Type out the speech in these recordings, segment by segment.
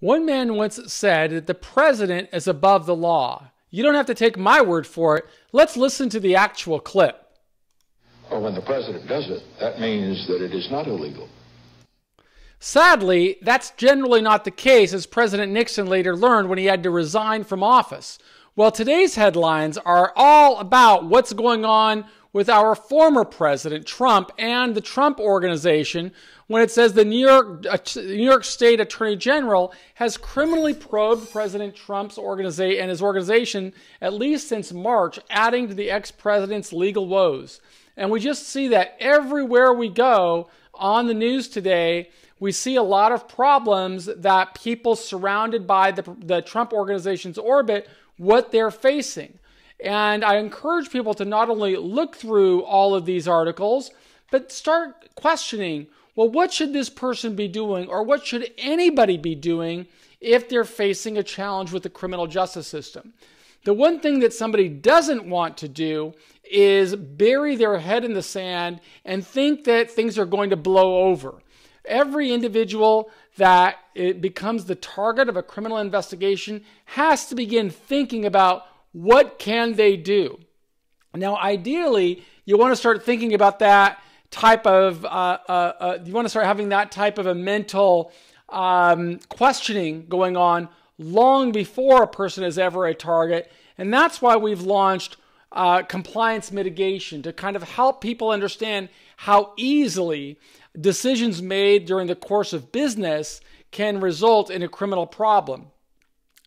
One man once said that the president is above the law. You don't have to take my word for it. Let's listen to the actual clip. Well, when the president does it, that means that it is not illegal. Sadly, that's generally not the case, as President Nixon later learned when he had to resign from office. Well, today's headlines are all about what's going on with our former president, Trump, and the Trump Organization, when it says the New York State Attorney General has criminally probed President Trump's organization and his organization at least since March, adding to the ex-president's legal woes. And we just see that everywhere we go on the news today. We see a lot of problems that people surrounded by the Trump Organization's orbit, what they're facing. And I encourage people to not only look through all of these articles, but start questioning, well, what should this person be doing, or what should anybody be doing if they're facing a challenge with the criminal justice system? The one thing that somebody doesn't want to do is bury their head in the sand and think that things are going to blow over. Every individual that it becomes the target of a criminal investigation has to begin thinking about what can they do. Now, ideally, you want to start thinking about that type of, you want to start having that type of a mental questioning going on long before a person is ever a target. And that's why we've launched compliance mitigation, to kind of help people understand how easily decisions made during the course of business can result in a criminal problem.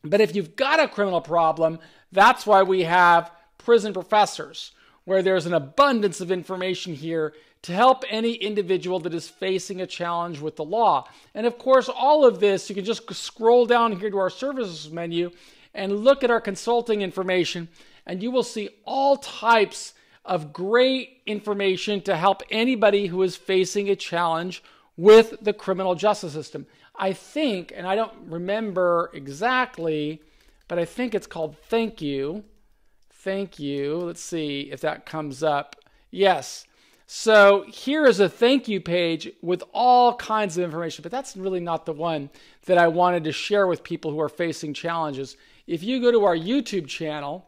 But if you've got a criminal problem, that's why we have prison professors, where there's an abundance of information here to help any individual that is facing a challenge with the law. And of course, all of this, you can just scroll down here to our services menu and look at our consulting information, and you will see all types of great information to help anybody who is facing a challenge with the criminal justice system. I think, and I don't remember exactly, but I think it's called Thank You. Thank You. Let's see if that comes up. Yes. So here is a thank you page with all kinds of information, but that's really not the one that I wanted to share with people who are facing challenges. If you go to our YouTube channel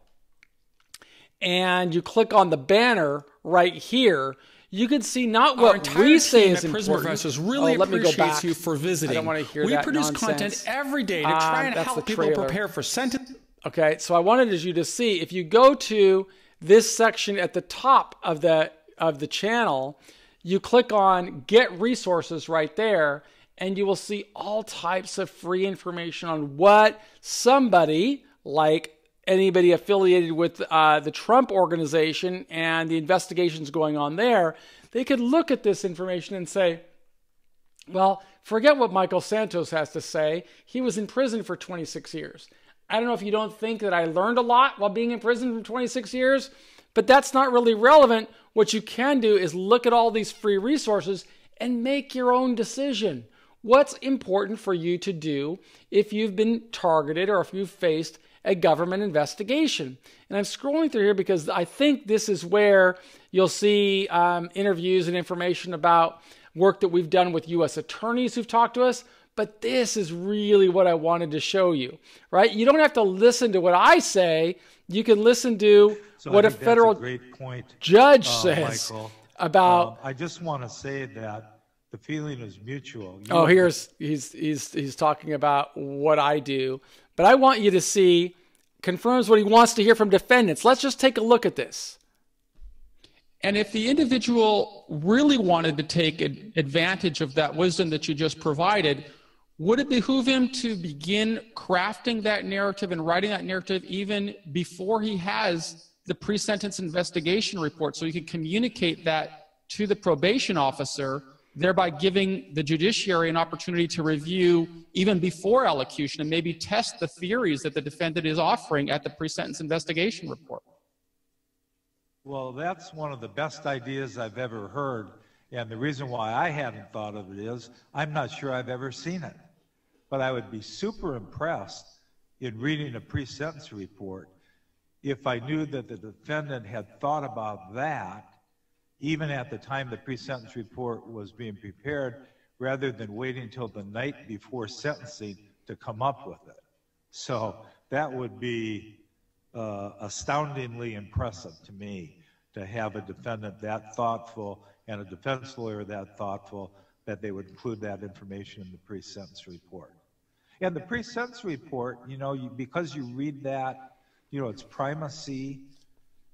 and you click on the banner right here, you can see not what we say is important. Prison Professors really appreciates you for visiting. I don't want to hear we that produce nonsense. Content every day to try and help people prepare for sentence. Okay, so I wanted you to see, if you go to this section at the top of the channel, you click on Get Resources right there, and you will see all types of free information on what somebody like anybody affiliated with the Trump Organization and the investigations going on there, they could look at this information and say, well, forget what Michael Santos has to say. He was in prison for 26 years. I don't know if you don't think that I learned a lot while being in prison for 26 years, but that's not really relevant. What you can do is look at all these free resources and make your own decision. What's important for you to do if you've been targeted or if you've faced a government investigation? And I'm scrolling through here because I think this is where you'll see interviews and information about work that we've done with U.S. attorneys who've talked to us. But this is really what I wanted to show you, right? You don't have to listen to what I say. You can listen to what a federal judge says Michael, about. I just want to say that the feeling is mutual. He's talking about what I do, but I want you to see, confirms what he wants to hear from defendants. Let's just take a look at this. And if the individual really wanted to take advantage of that wisdom that you just provided, would it behoove him to begin crafting that narrative and writing that narrative even before he has the pre-sentence investigation report, so he can communicate that to the probation officer, thereby giving the judiciary an opportunity to review even before elocution and maybe test the theories that the defendant is offering at the pre-sentence investigation report? Well, that's one of the best ideas I've ever heard. And the reason why I hadn't thought of it is I'm not sure I've ever seen it. But I would be super impressed in reading a pre-sentence report if I knew that the defendant had thought about that even at the time the pre-sentence report was being prepared, rather than waiting until the night before sentencing to come up with it. So that would be astoundingly impressive to me, to have a defendant that thoughtful and a defense lawyer that thoughtful that they would include that information in the pre-sentence report. And the pre-sentence report, because you read that, it's primacy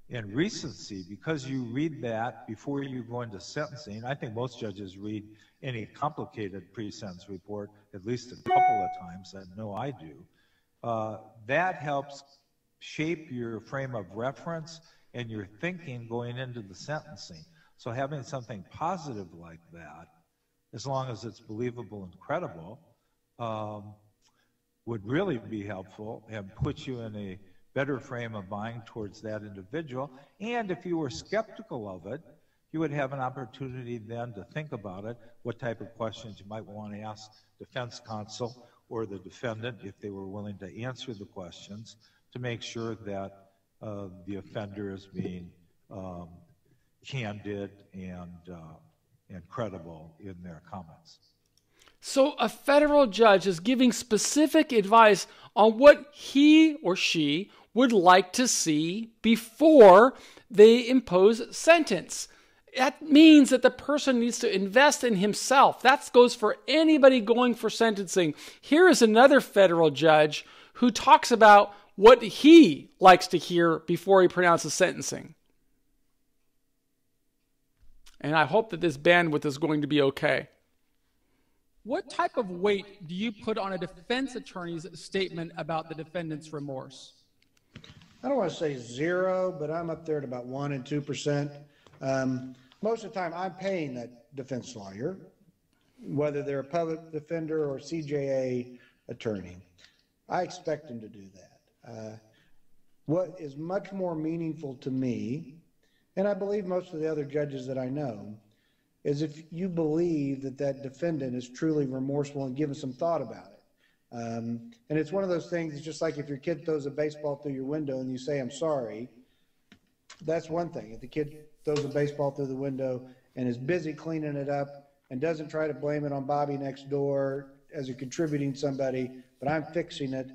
and recency. Because you read that before you go into sentencing, I think most judges read any complicated pre-sentence report at least a couple of times. I know I do. That helps shape your frame of reference and your thinking going into the sentencing. So having something positive like that, as long as it's believable and credible, would really be helpful and put you in a better frame of mind towards that individual. And if you were skeptical of it, you would have an opportunity then to think about it, what type of questions you might want to ask defense counsel or the defendant if they were willing to answer the questions, to make sure that the offender is being candid and credible in their comments. So a federal judge is giving specific advice on what he or she would like to see before they impose sentence. That means that the person needs to invest in himself. That goes for anybody going for sentencing. Here is another federal judge who talks about what he likes to hear before he pronounces sentencing. And I hope that this bandwidth is going to be okay. What type of weight do you put on a defense attorney's statement about the defendant's remorse? I don't want to say 0, but I'm up there at about 1% and 2%. Most of the time, I'm paying that defense lawyer, whether they're a public defender or CJA attorney. I expect them to do that. What is much more meaningful to me, and I believe most of the other judges that I know, is if you believe that that defendant is truly remorseful and given some thought about it. And it's one of those things, it's just like if your kid throws a baseball through your window and you say, I'm sorry, that's one thing. If the kid throws a baseball through the window and is busy cleaning it up and doesn't try to blame it on Bobby next door as a contributing somebody, but I'm fixing it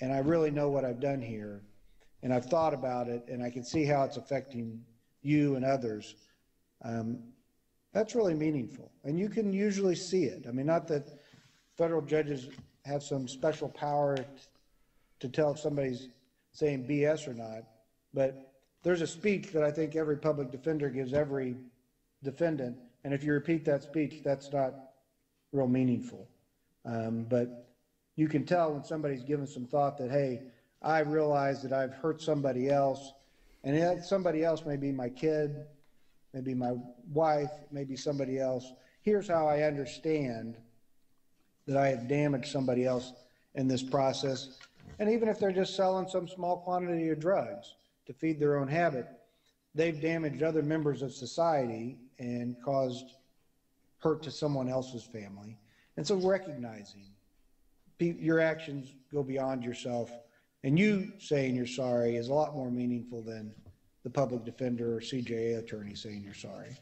and I really know what I've done here and I've thought about it and I can see how it's affecting you and others, that's really meaningful. And you can usually see it. I mean, not that federal judges have some special power to tell if somebody's saying BS or not, but there's a speech that I think every public defender gives every defendant, and if you repeat that speech, that's not real meaningful. But you can tell when somebody's given some thought that, hey, I realize that I've hurt somebody else, and that somebody else may be my kid, maybe my wife, maybe somebody else. Here's how I understand that I have damaged somebody else in this process. And even if they're just selling some small quantity of drugs to feed their own habit, they've damaged other members of society and caused hurt to someone else's family. And so recognizing your actions go beyond yourself, and you saying you're sorry is a lot more meaningful than the public defender or CJA attorney saying you're sorry.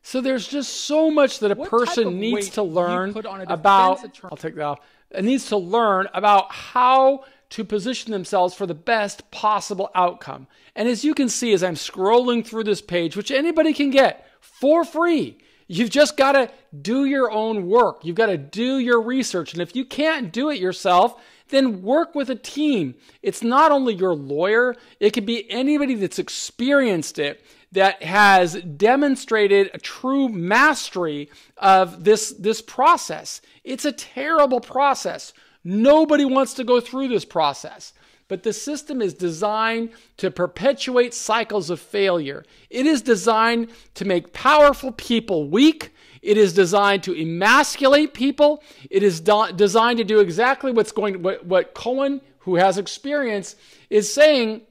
So there's just so much that a person needs to learn about, I'll take that off, it needs to learn about how to position themselves for the best possible outcome. And as you can see, as I'm scrolling through this page, which anybody can get for free, you've just got to do your own work. You've got to do your research. And if you can't do it yourself, then work with a team. It's not only your lawyer, it could be anybody that's experienced it, that has demonstrated a true mastery of this process. It's a terrible process. Nobody wants to go through this process. But the system is designed to perpetuate cycles of failure. It is designed to make powerful people weak. It is designed to emasculate people. It is designed to do exactly what Cohen, who has experience, is saying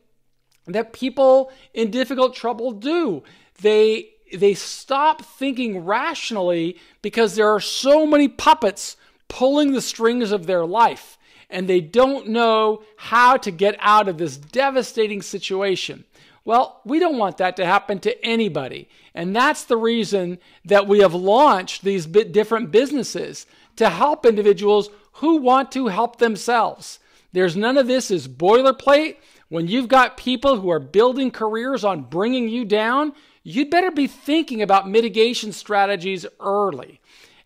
that people in difficult trouble do. They stop thinking rationally because there are so many puppets pulling the strings of their life, and they don't know how to get out of this devastating situation. Well, we don't want that to happen to anybody. And that's the reason that we have launched these different businesses to help individuals who want to help themselves. There's none of this is boilerplate. When you've got people who are building careers on bringing you down, you'd better be thinking about mitigation strategies early.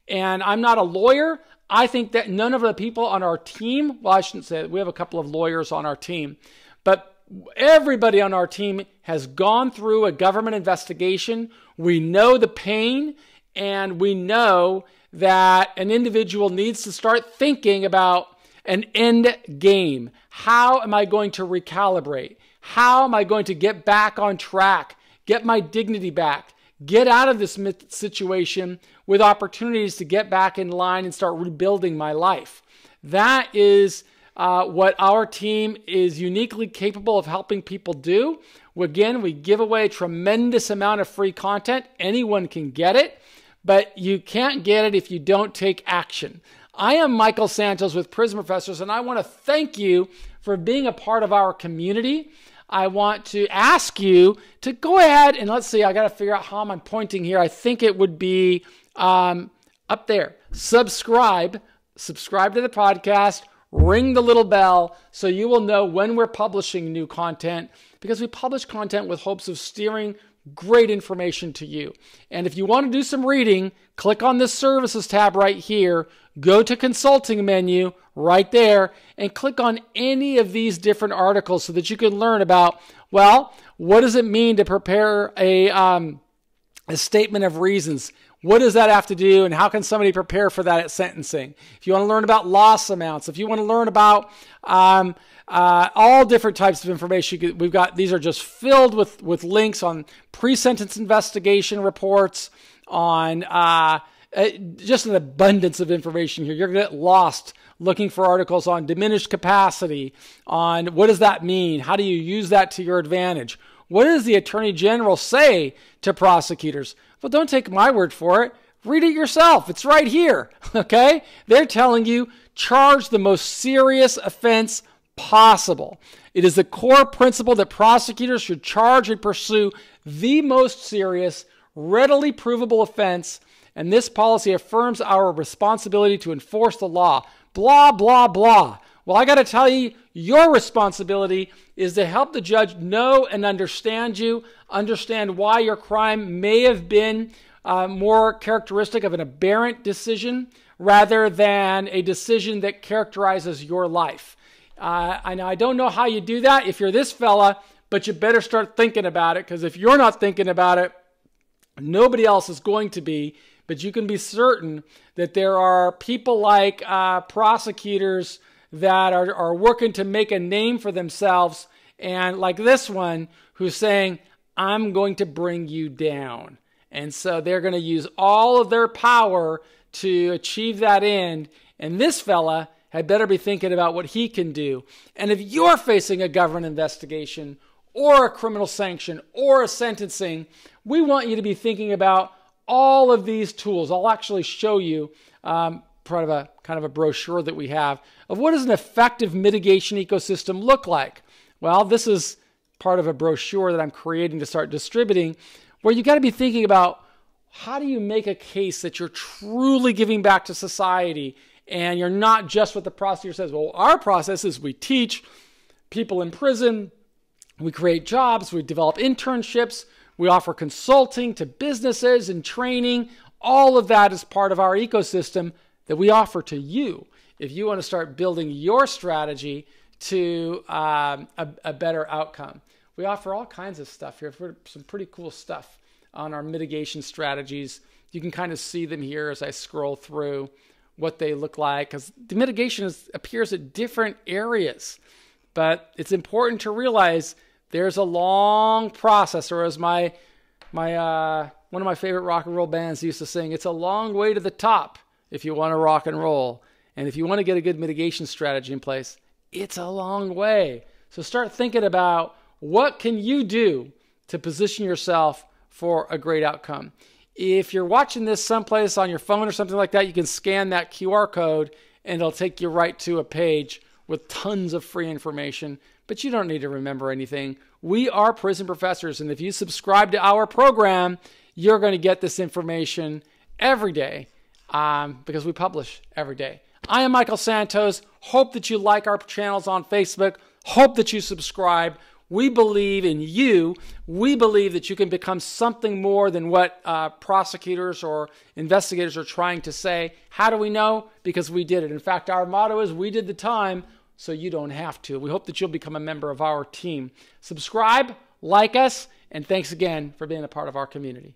And I'm not a lawyer. I think that none of the people on our team, well, I shouldn't say that. We have a couple of lawyers on our team, but everybody on our team has gone through a government investigation. We know the pain, and we know that an individual needs to start thinking about an end game. How am I going to recalibrate? How am I going to get back on track, get my dignity back, get out of this situation with opportunities to get back in line and start rebuilding my life? That is what our team is uniquely capable of helping people do. Again, we give away a tremendous amount of free content. Anyone can get it, but you can't get it if you don't take action. I am Michael Santos with Prison Professors, and I want to thank you for being a part of our community. I want to ask you to go ahead and let's see, I got to figure out how I'm pointing here. I think it would be up there. Subscribe to the podcast, ring the little bell so you will know when we're publishing new content, because we publish content with hopes of steering great information to you. And if you want to do some reading, click on this services tab right here, go to consulting menu right there, and click on any of these different articles so that you can learn about, well, what does it mean to prepare a statement of reasons? What does that have to do, and how can somebody prepare for that at sentencing? If you want to learn about loss amounts, if you want to learn about all different types of information, we've got, these are just filled with links on pre-sentence investigation reports, on just an abundance of information here. You're going to get lost looking for articles on diminished capacity, on what does that mean? How do you use that to your advantage? What does the Attorney General say to prosecutors? Well, don't take my word for it. Read it yourself. It's right here, okay? They're telling you, charge the most serious offense possible. It is the core principle that prosecutors should charge and pursue the most serious, readily provable offense, and this policy affirms our responsibility to enforce the law. Blah, blah, blah. Well, I got to tell you, your responsibility is to help the judge know and understand you, understand why your crime may have been more characteristic of an aberrant decision rather than a decision that characterizes your life. I don't know how you do that if you're this fella, but you better start thinking about it, because if you're not thinking about it, nobody else is going to be. But you can be certain that there are people like prosecutors that are working to make a name for themselves, and like this one who's saying, I'm going to bring you down. And so they're going to use all of their power to achieve that end. And this fella had better be thinking about what he can do. And if you're facing a government investigation or a criminal sanction or a sentencing, we want you to be thinking about all of these tools. I'll actually show you part of a kind of a brochure that we have of what does an effective mitigation ecosystem look like. Well, this is part of a brochure that I'm creating to start distributing, where you got to be thinking about how do you make a case that you're truly giving back to society, and you're not just what the prosecutor says. Well, our process is we teach people in prison, we create jobs, we develop internships, we offer consulting to businesses and training. All of that is part of our ecosystem that we offer to you if you want to start building your strategy to a better outcome. We offer all kinds of stuff here, some pretty cool stuff on our mitigation strategies. You can kind of see them here as I scroll through what they look like, because the mitigation appears at different areas. But it's important to realize there's a long process, or as one of my favorite rock and roll bands used to sing, it's a long way to the top if you want to rock and roll. And if you want to get a good mitigation strategy in place, it's a long way. So start thinking about what can you do to position yourself for a great outcome. If you're watching this someplace on your phone or something like that, you can scan that QR code and it'll take you right to a page with tons of free information, but you don't need to remember anything. We are prison professors, and if you subscribe to our program, you're going to get this information every day because we publish every day. I am Michael Santos. Hope that you like our channels on Facebook. Hope that you subscribe. We believe in you. We believe that you can become something more than what prosecutors or investigators are trying to say. How do we know? Because we did it. In fact, our motto is, we did the time, so you don't have to. We hope that you'll become a member of our team. Subscribe, like us, and thanks again for being a part of our community.